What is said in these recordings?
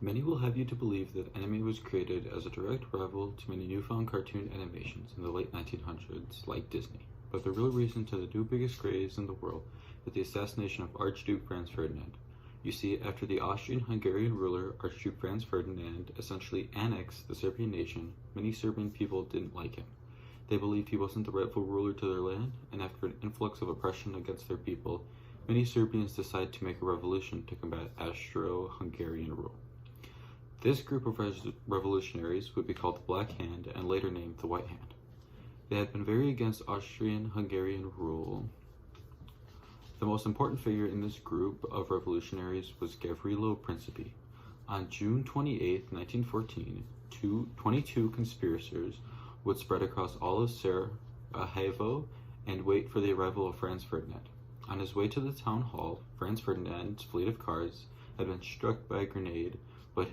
Many will have you to believe that anime was created as a direct rival to many newfound cartoon animations in the late 1900s, like Disney. But the real reason to the new biggest craze in the world is the assassination of Archduke Franz Ferdinand. You see, after the Austrian-Hungarian ruler Archduke Franz Ferdinand essentially annexed the Serbian nation, many Serbian people didn't like him. They believed he wasn't the rightful ruler to their land, and after an influx of oppression against their people, many Serbians decided to make a revolution to combat Austro-Hungarian rule. This group of revolutionaries would be called the Black Hand and later named the White Hand. They had been very against Austrian-Hungarian rule. The most important figure in this group of revolutionaries was Gavrilo Principi. On June 28, 1914, 22 conspirators would spread across all of Sarajevo and wait for the arrival of Franz Ferdinand. On his way to the town hall, Franz Ferdinand's fleet of cars had been struck by a grenade, but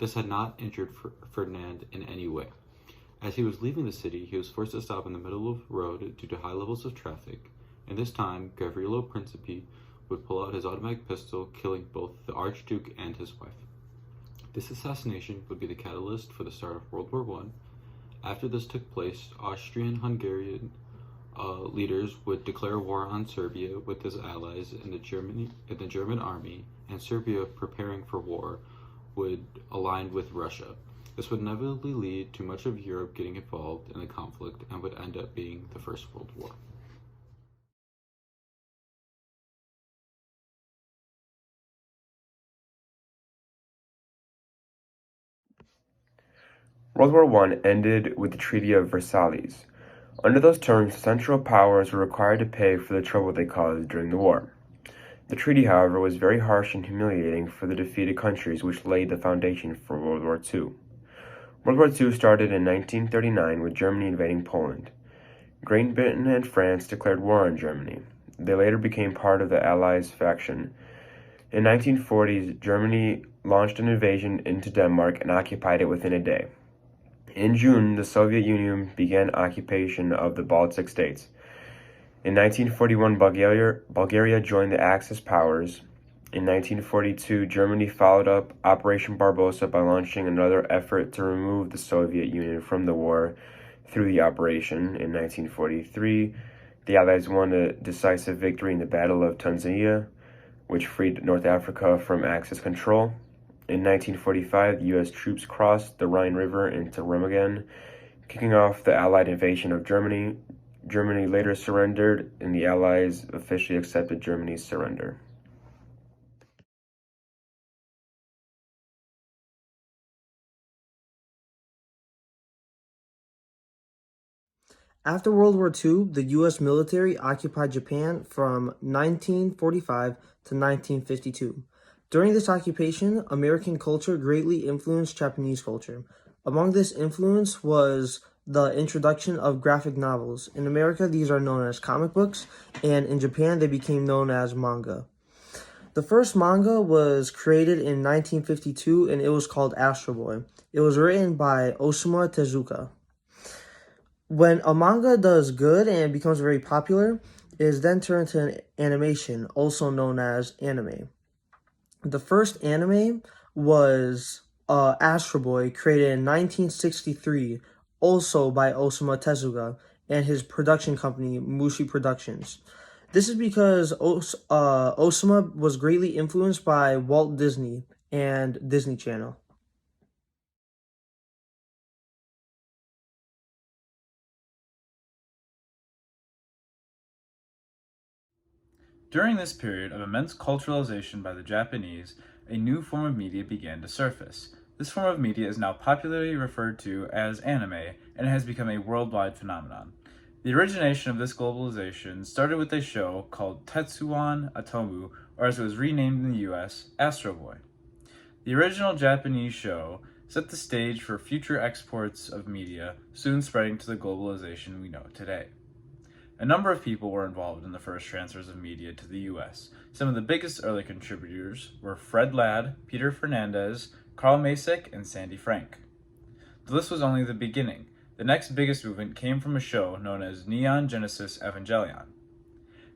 this had not injured Ferdinand in any way. As he was leaving the city, he was forced to stop in the middle of the road due to high levels of traffic, and this time, Gavrilo Principi would pull out his automatic pistol, killing both the Archduke and his wife. This assassination would be the catalyst for the start of World War I. After this took place, Austrian-Hungarian leaders would declare war on Serbia with his allies in the German army, and Serbia, preparing for war, would align with Russia. This would inevitably lead to much of Europe getting involved in the conflict and would end up being the First World War. World War I ended with the Treaty of Versailles. Under those terms, Central Powers were required to pay for the trouble they caused during the war. The treaty, however, was very harsh and humiliating for the defeated countries, which laid the foundation for World War II. World War II started in 1939 with Germany invading Poland. Great Britain and France declared war on Germany. They later became part of the Allies faction. In 1940s, Germany launched an invasion into Denmark and occupied it within a day. In June, the Soviet Union began occupation of the Baltic states. In 1941, Bulgaria joined the Axis powers. In 1942, Germany followed up Operation Barbarossa by launching another effort to remove the Soviet Union from the war through the operation. In 1943, the Allies won a decisive victory in the Battle of Tanzania, which freed North Africa from Axis control. In 1945, the U.S. troops crossed the Rhine River into Remagen, kicking off the Allied invasion of Germany. Germany later surrendered, and the Allies officially accepted Germany's surrender. After World War II, the U.S. military occupied Japan from 1945 to 1952. During this occupation, American culture greatly influenced Japanese culture. Among this influence was the introduction of graphic novels. In America, these are known as comic books, and in Japan, they became known as manga. The first manga was created in 1952, and it was called Astro Boy. It was written by Osamu Tezuka. When a manga does good and becomes very popular, it is then turned to an animation, also known as anime. The first anime was Astro Boy, created in 1963, also by Osamu Tezuka and his production company, Mushi Productions. This is because Osamu was greatly influenced by Walt Disney and Disney Channel. During this period of immense culturalization by the Japanese, a new form of media began to surface. This form of media is now popularly referred to as anime, and it has become a worldwide phenomenon. The origination of this globalization started with a show called Tetsuwan Atomu, or as it was renamed in the US, Astro Boy. The original Japanese show set the stage for future exports of media, soon spreading to the globalization we know today. A number of people were involved in the first transfers of media to the US. Some of the biggest early contributors were Fred Ladd, Peter Fernandez, Carl Macek, and Sandy Frank. The list was only the beginning. The next biggest movement came from a show known as Neon Genesis Evangelion.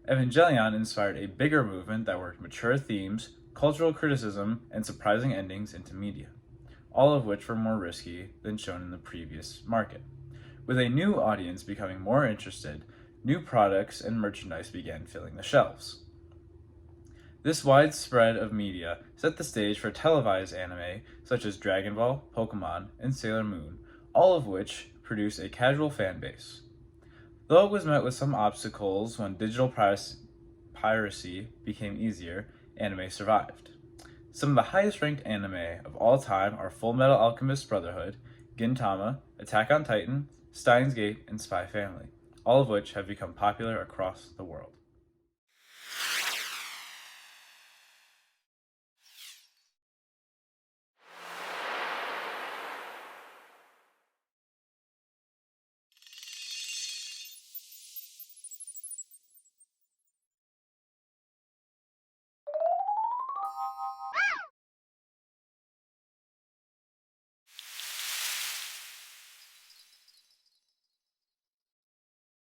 Evangelion inspired a bigger movement that worked mature themes, cultural criticism, and surprising endings into media, all of which were more risky than shown in the previous market. With a new audience becoming more interested, new products and merchandise began filling the shelves. This wide spread of media set the stage for televised anime such as Dragon Ball, Pokemon, and Sailor Moon, all of which produce a casual fan base. Though it was met with some obstacles when digital piracy became easier, anime survived. Some of the highest ranked anime of all time are Full Metal Alchemist Brotherhood, Gintama, Attack on Titan, Steins Gate, and Spy Family, all of which have become popular across the world.